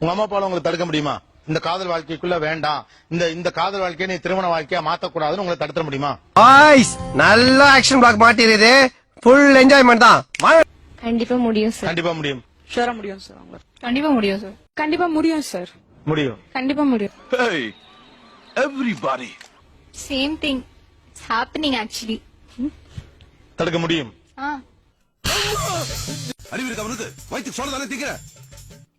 உங்க அம்மா அப்பால உங்களுக்கு தடுக்க முடியுமா? இந்த காதல் வாழ்க்கைக்குள்ள வேண்டாம், இந்த காதல் வாழ்க்கையை நீ திருமண வாழ்க்கையா மாத்தக்கூடாதுன்னு உங்களை தடுக்க முடியுமா? நல்ல ஆக்ஷன் பிளாக் மாட்டிருது. ஃபுல் என்ஜாய்மெண்ட் தான். கண்டிப்பா முடியும் சார். கண்டிப்பா முடியும். ஷூரா முடியும் சார். கண்டிப்பா முடியும் சார். கண்டிப்பா முடியும் சார். முடியும். கண்டிப்பா முடியும். Hey, everybody. Same thing it's happening actually. தடுக்க முடியும். அறிவு இருக்கா உனக்கு? வயித்து சொல்லதானே திங்கிற?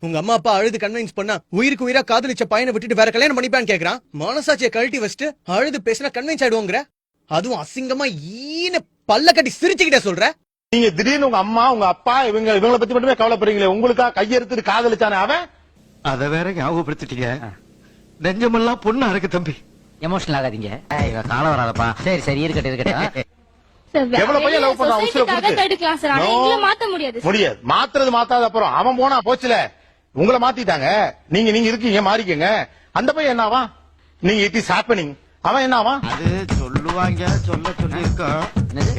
உங்க அம்மா அப்பா அழுது கன்வின்ஸ் பண்ணா உயிருக்கு உயிரா காதலிச்ச பையனை விட்டுட்டு வேற கல்யாணம் பண்ணிப்பான்னு கேக்குறான். மனசாட்சியை கழட்டி வச்சுட்டு அழுது பேசினா கன்வின்ஸ் ஆயிடுவோங்கிற. அதுவும் அசிங்கமா ஈன பல்ல கட்டி சிரிச்சுக்கிட்டே சொல்ற. நீங்க திடீர்னு உங்க அம்மா உங்க அப்பா இவங்களை பத்தி மட்டுமே கவலைப்படுறீங்களே, உங்களுக்கா கையெடுத்து காதலிச்சானே அவன்? அத வேற ஞாபகப்படுத்திட்டீங்க. நெஞ்சமெல்லாம் பொண்ணா இருக்கு தம்பி. எமோஷனல் ஆகாதீங்க. காலம் வராதப்பா. சரி சரி இருக்கட்டும் இருக்கட்டும். எவ்வளவு பையன் லவ் பண்ணான் உசுர கொடுத்து? மாத்த முடியாது. முடியாது. மாத்துறது மாத்தாத அப்புறம் அவன் போனா போச்சுல. உங்களை மாத்திட்டாங்க. நீங்க இருக்கீங்க, மாறிக்கங்க. அந்த பையன் என்னவா? நீங்க இட் இஸ் ஹேப்பனிங். அவன் என்னவா? அது சொல்லுவாங்க, சொல்ல சொல்லி இருக்கோம்.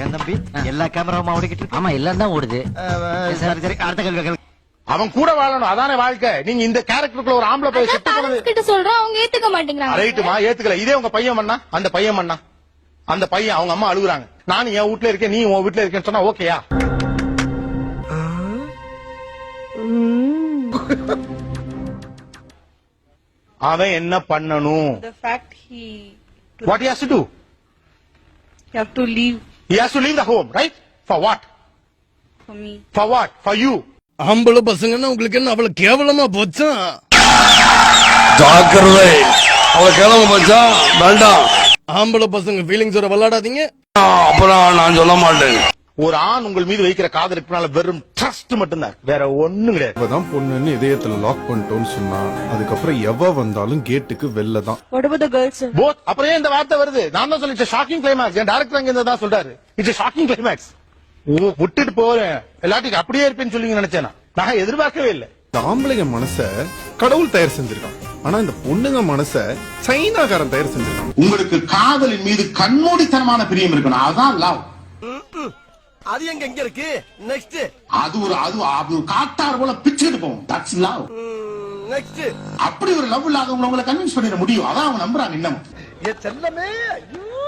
என் தம்பி எல்லா கேமராவும் ஓடிக்கிட்டு இருக்கு. ஆமா எல்லாம் தான் ஓடுது. சரி சரி அடுத்த கேள்வி. அவன் கூட வாழணும், அதானே வாழ்க்கை. நீங்க இந்த கேரக்டருக்குள்ள ஒரு ஆம்பளை போய் கிட்ட சொல்றோம், அவங்க ஏத்துக்க மாட்டேங்கிறாங்க. ரைட்டுமா, ஏத்துக்கல. இதே உங்க பையன் பண்ணா, அந்த பையன் பண்ணா, அந்த பையன் அவங்க அம்மா அழுகுறாங்க, நானும் என் வீட்டுல இருக்கேன், நீ உன் வீட்டுல இருக்கேன்னு சொன்னா ஓகேயா? அவன் என்ன பண்ணணும்? The fact he What he has to do? you have to leave He has to leave the home, right? For what? for me. For what? For you. ஆம்பளை பசங்கன்னா உங்களுக்கு என்ன அவ்வளவு கேவலமா போச்சா? ஜாக்கிரதை. அவ கிளம்ப மச்சான். வேண்டாம். ஆம்பளை பசங்க ஃபீலிங்ஸோட விளையாடாதீங்க. அப்புறம் நான் சொல்ல மாட்டேன். ஒரு ஆண் உங்கள் மீது வைக்கிற காதலுக்கு பின்னால வெறும் ட்ரஸ்ட் மட்டும்தான், வேற ஒண்ணும் கிடையாது. இப்பதான் பொண்ணுன்னு இதயத்துல லாக் பண்ணிட்டோம்னு சொன்னா அதுக்கப்புறம் எவ வந்தாலும் கேட்டுக்கு வெளில தான். What about the girls, sir? Both. அப்புறம் ஏன் இந்த வார்த்தை வருது? நான் தான் சொல்லிட்டேன், ஷாக்கிங் கிளைமாக்ஸ். என் டைரக்டர் அங்க இருந்தா தான் சொல்றாரு, இட்ஸ் ஷாக்கிங் கிளைமாக்ஸ். விட்டுட்டு போறேன் எல்லாத்துக்கும் அப்படியே இருப்பேன்னு சொல்லி நினைச்சேன். நான் எதிர்பார்க்கவே இல்லை. இந்த ஆம்பளைங்க மனச கடவுள் தயார் செஞ்சிருக்கான், ஆனா இந்த பொண்ணுங்க மனச சைனாக்காரன் தயார் செஞ்சிருக்கான். உங்களுக்கு காதலின் மீது கண்மூடித்தனமான பிரியம் இருக்கணும், அதான் லவ். அது எங்க இருக்கு? நெக்ஸ்ட். அது ஒரு காட்டார் போல பிச்சுட்டு போகும். That's love. நெக்ஸ்ட். அப்படி ஒரு லவ் இல்லாதவங்க உங்களை கன்வின்ஸ் பண்ணிட முடியும், அதான் அவங்க நம்புறாங்க இன்னும். ஏ செல்லமே, ஐயோ